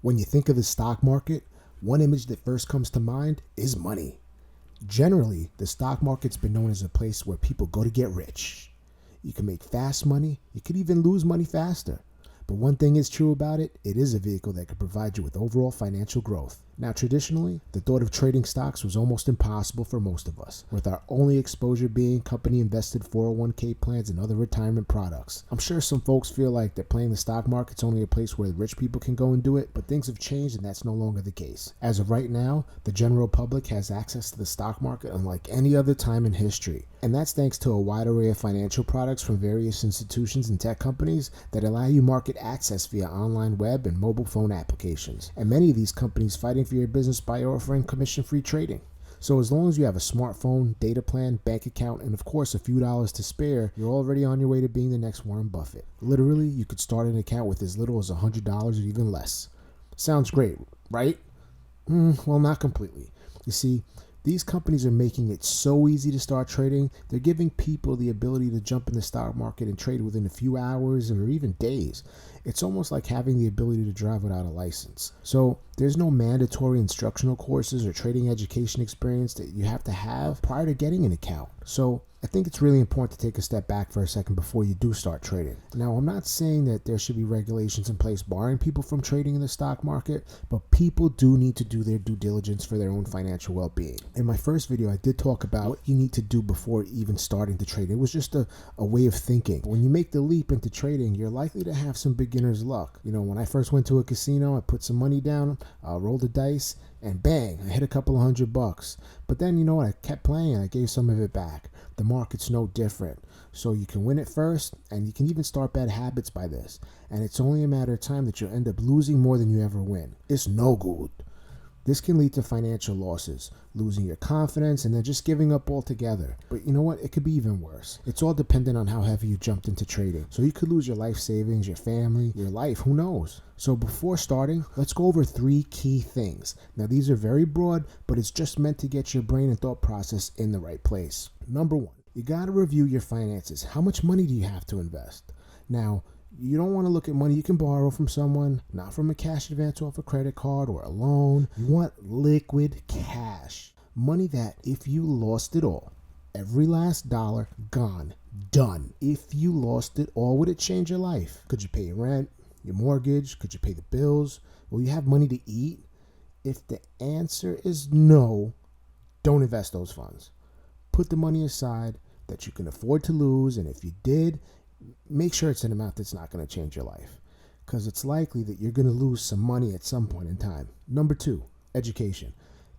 When you think of the stock market, one image that first comes to mind is money. Generally, the stock market's been known as a place where people go to get rich. You can make fast money, you could even lose money faster. But one thing is true about it, it is a vehicle that can provide you with overall financial growth. Now, traditionally, the thought of trading stocks was almost impossible for most of us, with our only exposure being company-invested 401k plans and other retirement products. I'm sure some folks feel like that playing the stock market's only a place where rich people can go and do it, but things have changed and that's no longer the case. As of right now, the general public has access to the stock market unlike any other time in history. And that's thanks to a wide array of financial products from various institutions and tech companies that allow you market access via online web and mobile phone applications. And many of these companies fighting for your business by offering commission-free trading. So as long as you have a smartphone, data plan, bank account, and of course a few dollars to spare, you're already on your way to being the next Warren Buffett. Literally, you could start an account with as little as $100 or even less. Sounds great, right? Well, not completely. You see, these companies are making it so easy to start trading. They're giving people the ability to jump in the stock market and trade within a few hours or even days. It's almost like having the ability to drive without a license. So there's no mandatory instructional courses or trading education experience that you have to have prior to getting an account. So I think it's really important to take a step back for a second before you do start trading. Now, I'm not saying that there should be regulations in place barring people from trading in the stock market, but people do need to do their due diligence for their own financial well-being. In my first video, I did talk about what you need to do before even starting to trade. It was just a way of thinking. When you make the leap into trading, you're likely to have some beginner's luck. You know, when I first went to a casino, I put some money down, rolled the dice, and bang, I hit a couple of $100. But then, you know what, I kept playing and I gave some of it back. The market's no different. So you can win it first, and you can even start bad habits by this. And it's only a matter of time that you'll end up losing more than you ever win. It's no good. This can lead to financial losses, losing your confidence, and then just giving up altogether. But you know what? It could be even worse. It's all dependent on how heavy you jumped into trading. So you could lose your life savings, your family, your life, who knows? So before starting, let's go over 3 key things. Now these are very broad, but it's just meant to get your brain and thought process in the right place. Number 1, you gotta review your finances. How much money do you have to invest? Now, you don't want to look at money you can borrow from someone, not from a cash advance off a credit card or a loan. You want liquid cash. Money that if you lost it all, every last dollar gone, done. If you lost it all, would it change your life? Could you pay your rent, your mortgage? Could you pay the bills? Will you have money to eat? If the answer is no, don't invest those funds. Put the money aside that you can afford to lose, and if you did, make sure it's an amount that's not going to change your life, because it's likely that you're going to lose some money at some point in time. Number 2, education.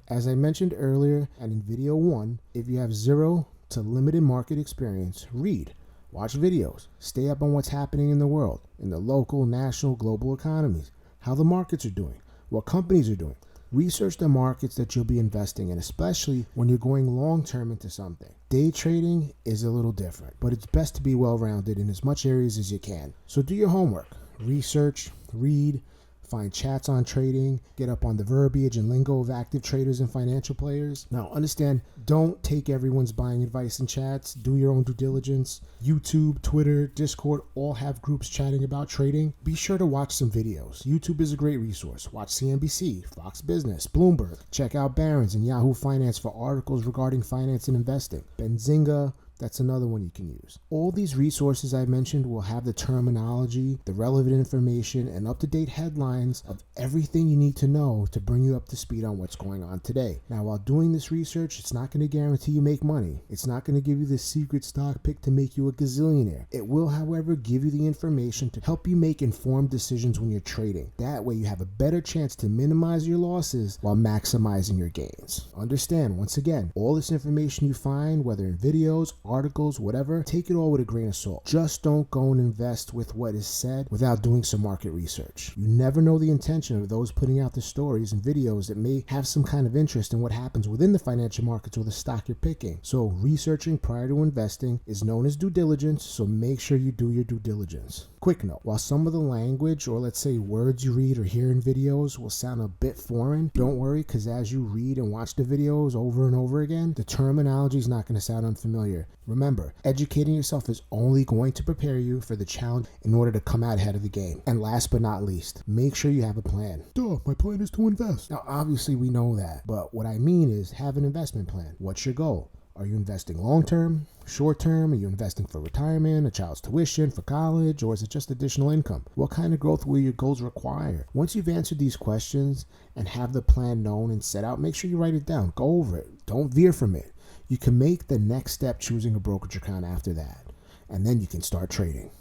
As I mentioned earlier and in video 1, if you have 0 to limited market experience, read, watch videos, stay up on what's happening in the world, in the local, national, global economies, how the markets are doing, what companies are doing. Research the markets that you'll be investing in, especially when you're going long-term into something. Day trading is a little different, but it's best to be well-rounded in as much areas as you can. So do your homework, research, read, find chats on trading, get up on the verbiage and lingo of active traders and financial players. Now understand, don't take everyone's buying advice in chats. Do your own due diligence. YouTube, Twitter, Discord all have groups chatting about trading. Be sure to watch some videos. YouTube is a great resource. Watch CNBC, Fox Business, Bloomberg. Check out Barron's and Yahoo Finance for articles regarding finance and investing. Benzinga, that's another one you can use. All these resources I mentioned will have the terminology, the relevant information, and up-to-date headlines of everything you need to know to bring you up to speed on what's going on today. Now, while doing this research, it's not going to guarantee you make money. It's not going to give you the secret stock pick to make you a gazillionaire. It will, however, give you the information to help you make informed decisions when you're trading. That way, you have a better chance to minimize your losses while maximizing your gains. Understand, once again, all this information you find, whether in videos, articles, whatever, take it all with a grain of salt. Just don't go and invest with what is said without doing some market research. You never know the intention of those putting out the stories and videos that may have some kind of interest in what happens within the financial markets or the stock you're picking. So researching prior to investing is known as due diligence, so make sure you do your due diligence. Quick note, while some of the language or let's say words you read or hear in videos will sound a bit foreign, don't worry, because as you read and watch the videos over and over again, the terminology is not going to sound unfamiliar. Remember, educating yourself is only going to prepare you for the challenge in order to come out ahead of the game. And last but not least, make sure you have a plan. Duh, my plan is to invest. Now, obviously we know that, but what I mean is have an investment plan. What's your goal? Are you investing long-term, short-term? Are you investing for retirement, a child's tuition, for college, or is it just additional income? What kind of growth will your goals require? Once you've answered these questions and have the plan known and set out, make sure you write it down. Go over it. Don't veer from it. You can make the next step choosing a brokerage account after that, and then you can start trading.